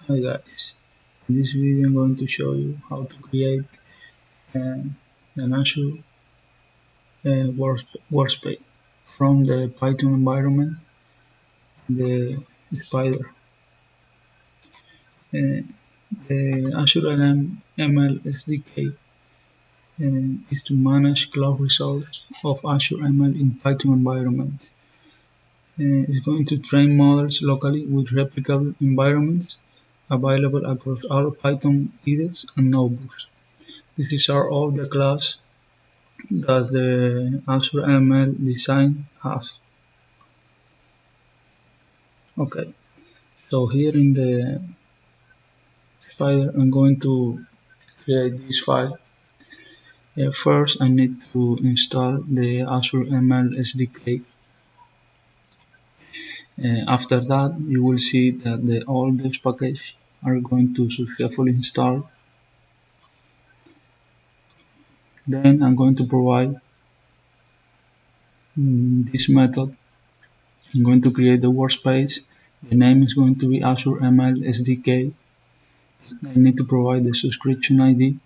Hi guys, in this video I'm going to show you how to create an Azure workspace from the Python environment, the Spider. Uh, the AzureML SDK is to manage cloud results of AzureML in Python environment. It's going to train models locally with replicable environments available across all Python edits and notebooks. These are all the class does the AzureML design have. Okay, so here in the Spider I'm going to create this file. First I need to install the AzureML SDK. After that you will see that all those packages are going to successfully install. Then I'm going to provide this method. I'm going to create the workspace. The name is going to be AzureML SDK. I need to provide the subscription ID.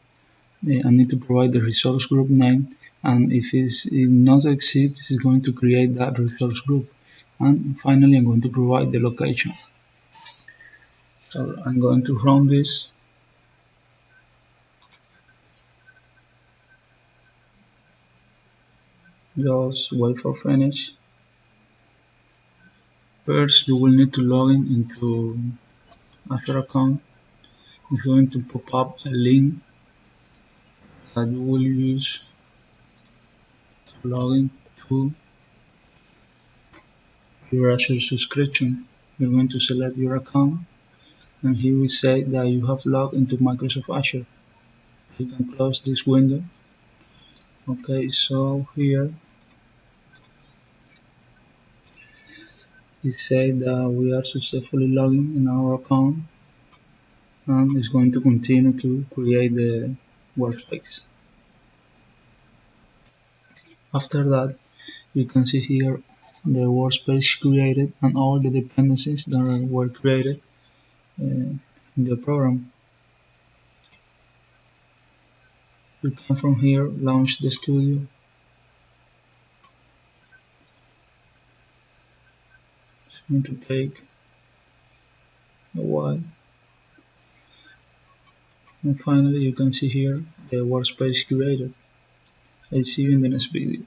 I need to provide the resource group name, and if it not exist, this is going to create that resource group. And finally, I'm going to provide the location. So I'm going to run this. Just wait for finish. First, you will need to log in into Azure account. It's going to pop up a link that you will use to log in to your Azure subscription. You're going to select your account, and here we say that you have logged into Microsoft Azure. You can close this window. Okay, so here it said that we are successfully logging in our account, and it's going to continue to create the workspace. After that, you can see here the workspace created and all the dependencies that were created in the program. You can from here launch the studio. It's going to take a while. And finally, you can see here the workspace created. I'll see you in the next video.